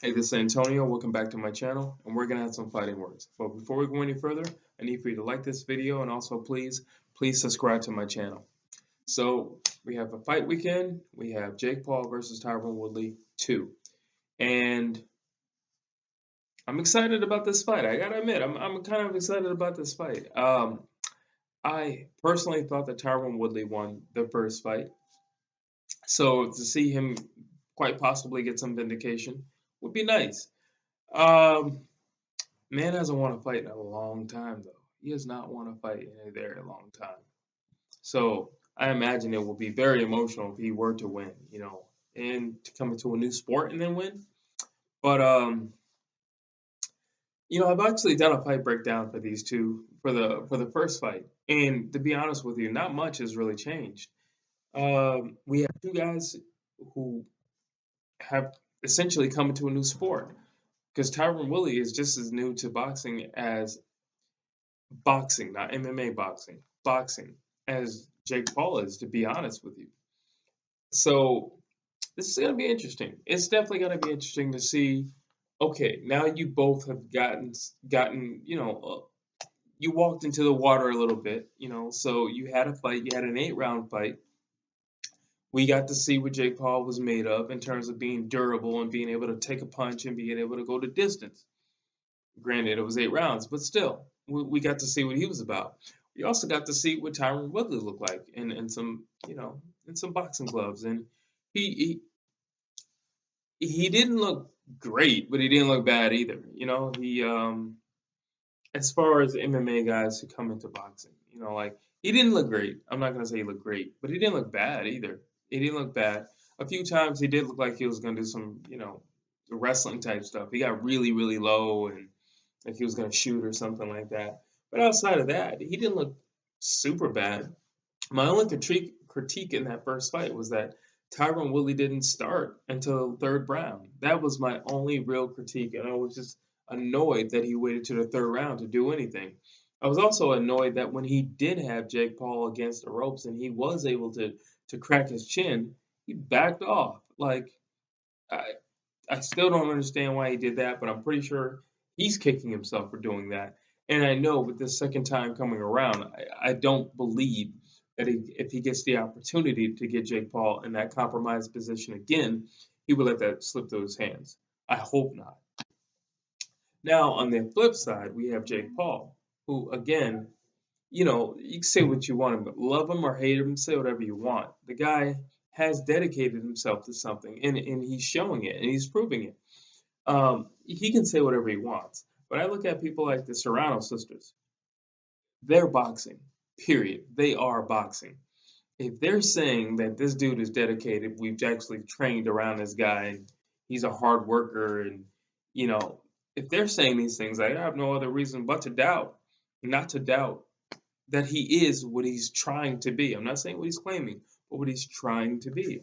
Hey, this is Antonio. Welcome back to my channel, and we're gonna have some fighting words. But before we go any further, I need for you to like this video and also please subscribe to my channel. So we have a fight weekend. We have Jake Paul versus Tyron Woodley 2, and I'm excited about this fight. I gotta admit, I'm kind of excited about this fight. I personally thought that Tyron Woodley won the first fight, so to see him quite possibly get some vindication would be nice. Um, Man hasn't won a fight in a long time, though. He has not won a fight in a very long time. So I imagine it will be very emotional if he were to win, and to come into a new sport and then win. But I've actually done a fight breakdown for these two for the first fight, and to be honest with you, not much has really changed. We have two guys who have essentially come into a new sport because Tyron Woodley is just as new to boxing as boxing, not MMA boxing, as Jake Paul is, to be honest with you. So this is going to be interesting. It's definitely going to be interesting to see. Okay, now you both have gotten, you walked into the water a little bit, so you had a fight, you had an 8-round fight. We got to see what Jake Paul was made of in terms of being durable and being able to take a punch and being able to go to distance. Granted, it was 8 rounds, but still, we got to see what he was about. We also got to see what Tyron Woodley looked like in some, in some boxing gloves, and he he didn't look great, but he didn't look bad either. He as far as MMA guys who come into boxing, like he didn't look great. I'm not gonna say he looked great, but he didn't look bad either. He didn't look bad. A few times he did look like he was gonna do some, wrestling type stuff. He got really, really low and like he was going to shoot or something like that. But outside of that, he didn't look super bad. My only critique in that first fight was that Tyron Woodley didn't start until the third round. That was my only real critique, and I was just annoyed that he waited to the third round to do anything. I was also annoyed that when he did have Jake Paul against the ropes and he was able to crack his chin, he backed off. Like I, I still don't understand why he did that, but I'm pretty sure he's kicking himself for doing that. And I know with the second time coming around, I don't believe that if he gets the opportunity to get Jake Paul in that compromised position again, he will let that slip through his hands. I hope not. Now, on the flip side, we have Jake Paul, who, again, you can say what you want, but love him or hate him, say whatever you want. The guy has dedicated himself to something, and he's showing it, and he's proving it. He can say whatever he wants, but I look at people like the Serrano sisters. They're boxing, period. They are boxing. If they're saying that this dude is dedicated, we've actually trained around this guy, and he's a hard worker, and you know, if they're saying these things, I have no other reason but to doubt, not to doubt that he is what he's trying to be. I'm not saying what he's claiming, but what he's trying to be.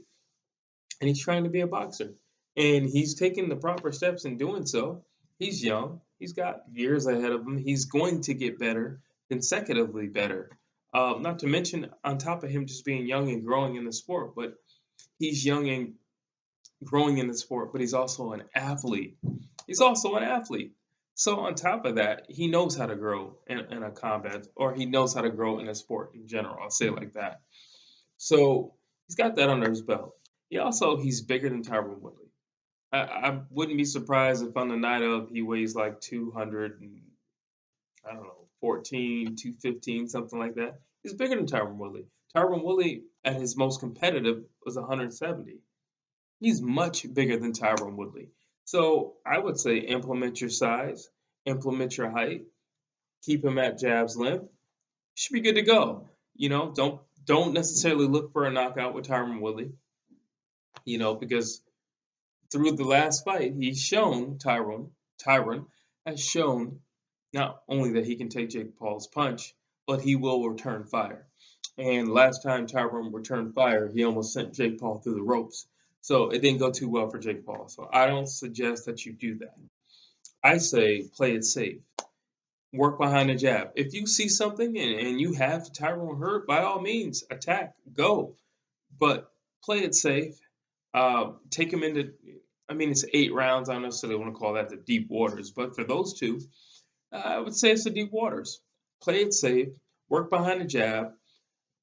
And he's trying to be a boxer. And he's taking the proper steps in doing so. He's young. He's got years ahead of him. He's going to get better, consecutively better. Not to mention, on top of him just being young and growing in the sport, but he's young and growing in the sport, but he's also an athlete. He's also an athlete. So on top of that, he knows how to grow in a combat, or he knows how to grow in a sport in general. I'll say it like that. So he's got that under his belt. He's bigger than Tyron Woodley. I wouldn't be surprised if on the night of he weighs like 200 and I don't know 14, 215, something like that. He's bigger than Tyron Woodley. Tyron Woodley at his most competitive was 170. He's much bigger than Tyron Woodley. So I would say implement your size, implement your height, keep him at jab's length. Should be good to go. Don't necessarily look for a knockout with Tyron Woodley. Because through the last fight, he's shown Tyron has shown not only that he can take Jake Paul's punch, but he will return fire. And last time Tyron returned fire, he almost sent Jake Paul through the ropes. So it didn't go too well for Jake Paul. So I don't suggest that you do that. I say play it safe. Work behind the jab. If you see something and you have Tyron hurt, by all means, attack, go. But play it safe. Take him into I mean, it's 8 rounds. I don't necessarily want to call that the deep waters, but for those two, I would say it's the deep waters. Play it safe, work behind the jab.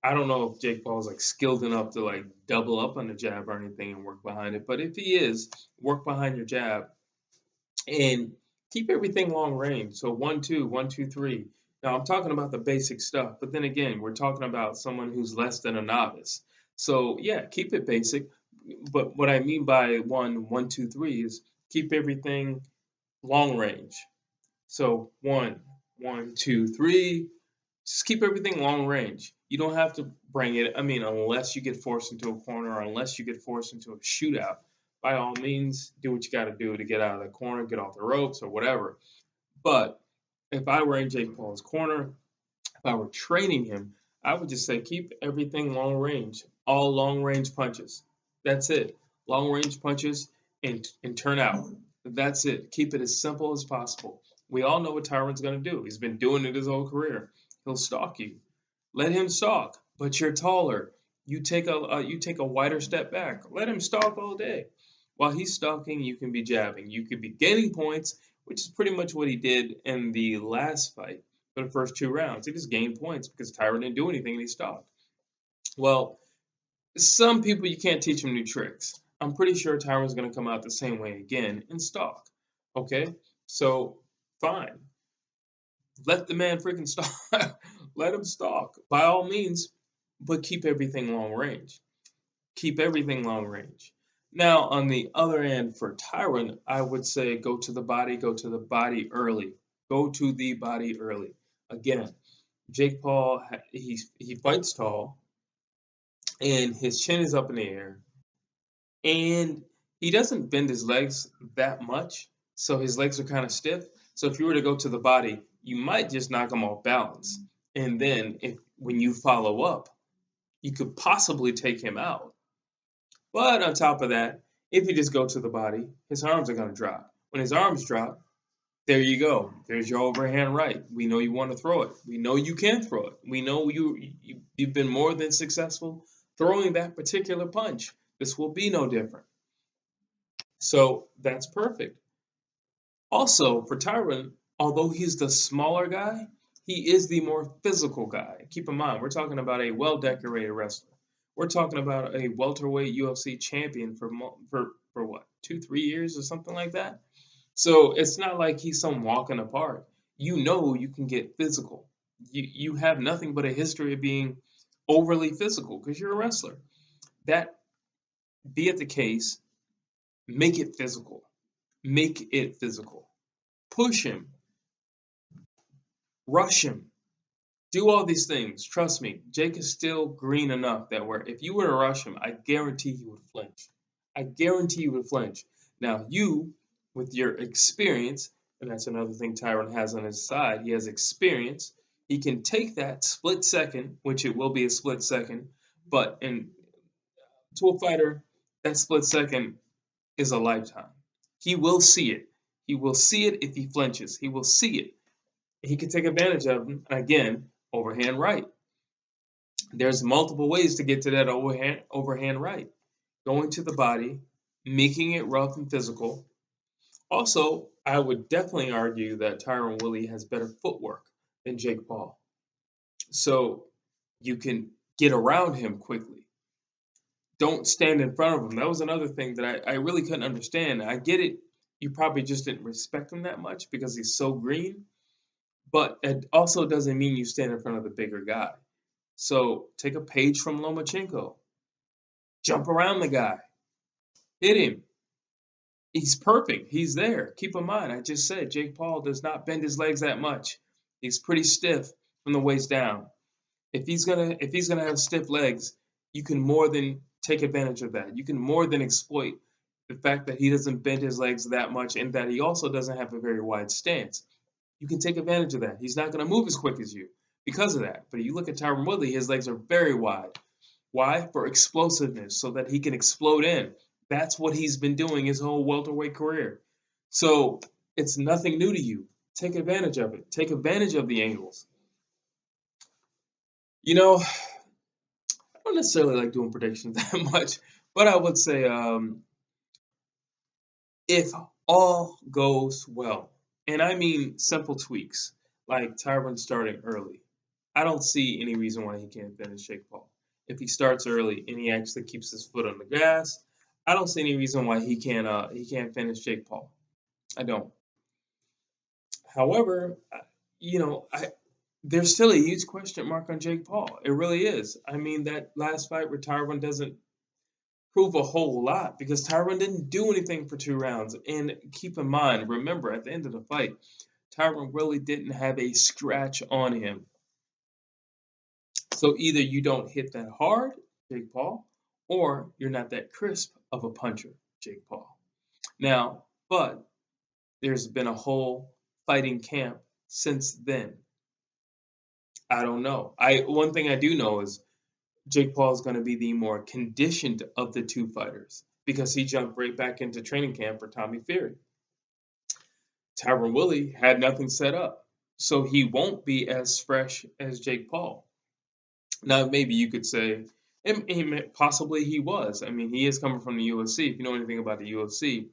I don't know if Jake Paul's like skilled enough to like double up on the jab or anything and work behind it, but if he is, work behind your jab and keep everything long range. So 1-2, 1-2-3. Now I'm talking about the basic stuff, but then again, we're talking about someone who's less than a novice. So yeah, keep it basic. But what I mean by 1-1-2-3 is keep everything long range. So 1-1-2-3. Just keep everything long range. You don't have to bring it. I mean, unless you get forced into a corner or unless you get forced into a shootout, by all means, do what you got to do to get out of the corner, get off the ropes or whatever. But if I were in Jake Paul's corner, if I were training him, I would just say keep everything long range, all long range punches. That's it. Long range punches and turn out. That's it. Keep it as simple as possible. We all know what Tyron's going to do. He's been doing it his whole career. He'll stalk you. Let him stalk, but you're taller. You take a wider step back. Let him stalk all day. While he's stalking, you can be jabbing. You could be gaining points, which is pretty much what he did in the last fight for the first 2 rounds. He just gained points because Tyron didn't do anything and he stalked. Well, some people you can't teach them new tricks. I'm pretty sure Tyron's going to come out the same way again and stalk. Okay, so fine. Let the man freaking stalk. Let him stalk by all means, but keep everything long range. Keep everything long range. Now, on the other end for Tyron, I would say go to the body, go to the body early. Go to the body early. Again, Jake Paul, he fights tall, and his chin is up in the air, and he doesn't bend his legs that much, so his legs are kind of stiff. So if you were to go to the body, you might just knock him off balance, and then if when you follow up, you could possibly take him out. But on top of that, if you just go to the body, his arms are going to drop. When his arms drop, there you go. There's your overhand right. We know you want to throw it. We know you can throw it. We know you've been more than successful throwing that particular punch. This will be no different. So that's perfect. Also, for Tyron, although he's the smaller guy, he is the more physical guy. Keep in mind, we're talking about a well-decorated wrestler. We're talking about a welterweight UFC champion for what, 2, 3 years or something like that. So it's not like he's some walking apart. You know you can get physical. You have nothing but a history of being overly physical because you're a wrestler. That be it the case, make it physical. Make it physical. Push him, rush him, do all these things. Trust me, Jake is still green enough that where if you were to rush him, I guarantee he would flinch. I guarantee you would flinch. Now, you, with your experience, and that's another thing Tyron has on his side, he has experience. He can take that split second, which it will be a split second, but in to a fighter, that split second is a lifetime. He will see it. He will see it if he flinches. He will see it. He can take advantage of them. Again, overhand right. There's multiple ways to get to that overhand right. Going to the body, making it rough and physical. Also, I would definitely argue that Tyron Woodley has better footwork than Jake Paul. So you can get around him quickly. Don't stand in front of him. That was another thing that I really couldn't understand. I get it. You probably just didn't respect him that much because he's so green, but it also doesn't mean you stand in front of the bigger guy. So take a page from Lomachenko. Jump around the guy. Hit him. He's perfect. He's there. Keep in mind, I just said Jake Paul does not bend his legs that much. He's pretty stiff from the waist down. If he's gonna have stiff legs, you can more than take advantage of that. You can more than exploit the fact that he doesn't bend his legs that much and that he also doesn't have a very wide stance. You can take advantage of that. He's not gonna move as quick as you because of that. But you look at Tyron Woodley, his legs are very wide. Why? For explosiveness, so that he can explode in. That's what he's been doing his whole welterweight career. So it's nothing new to you. Take advantage of it. Take advantage of the angles. I don't necessarily like doing predictions that much, but I would say if all goes well, and I mean simple tweaks like Tyron starting early, I don't see any reason why he can't finish Jake Paul. If he starts early and he actually keeps his foot on the gas, I don't see any reason why he can't finish Jake Paul. I don't. However, there's still a huge question mark on Jake Paul. It really is. I mean, that last fight where Tyron doesn't prove a whole lot because Tyron didn't do anything for 2 rounds. And keep in mind, remember, at the end of the fight, Tyron really didn't have a scratch on him. So either you don't hit that hard, Jake Paul, or you're not that crisp of a puncher, Jake Paul. Now, but there's been a whole fighting camp since then. I don't know. One thing I do know is Jake Paul is going to be the more conditioned of the two fighters because he jumped right back into training camp for Tommy Fury. Tyron Woodley had nothing set up, so he won't be as fresh as Jake Paul. Now, maybe you could say, and possibly he was. I mean, he is coming from the UFC. If you know anything about the UFC,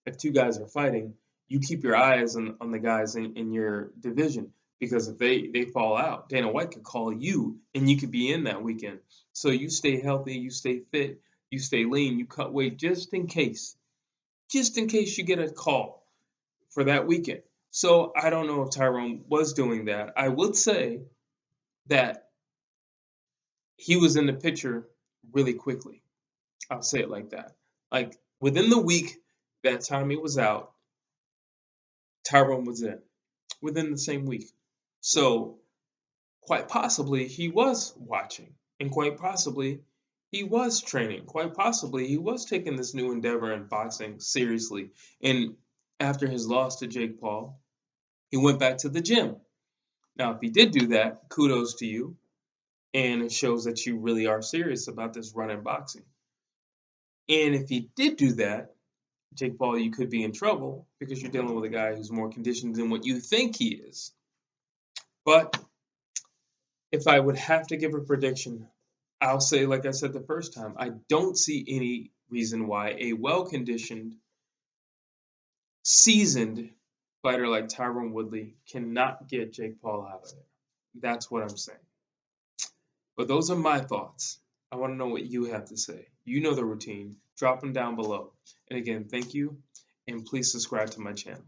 if two guys are fighting, you keep your eyes on the guys in your division because if they fall out, Dana White could call you and you could be in that weekend. So you stay healthy, you stay fit, you stay lean, you cut weight just in case you get a call for that weekend. So I don't know if Tyrone was doing that. I would say that he was in the picture really quickly. I'll say it like that. Like within the week that Tommy was out, Tyrone was in within the same week. So quite possibly he was watching, and quite possibly he was training. Quite possibly he was taking this new endeavor in boxing seriously. And after his loss to Jake Paul, he went back to the gym. Now, if he did do that, kudos to you. And it shows that you really are serious about this run in boxing. And if he did do that, Jake Paul, you could be in trouble because you're dealing with a guy who's more conditioned than what you think he is. But if I would have to give a prediction, I'll say, like I said the first time, I don't see any reason why a well conditioned, seasoned fighter like Tyron Woodley cannot get Jake Paul out of there. That's what I'm saying. But those are my thoughts. I want to know what you have to say. You know the routine. Drop them down below. And again, thank you, and please subscribe to my channel.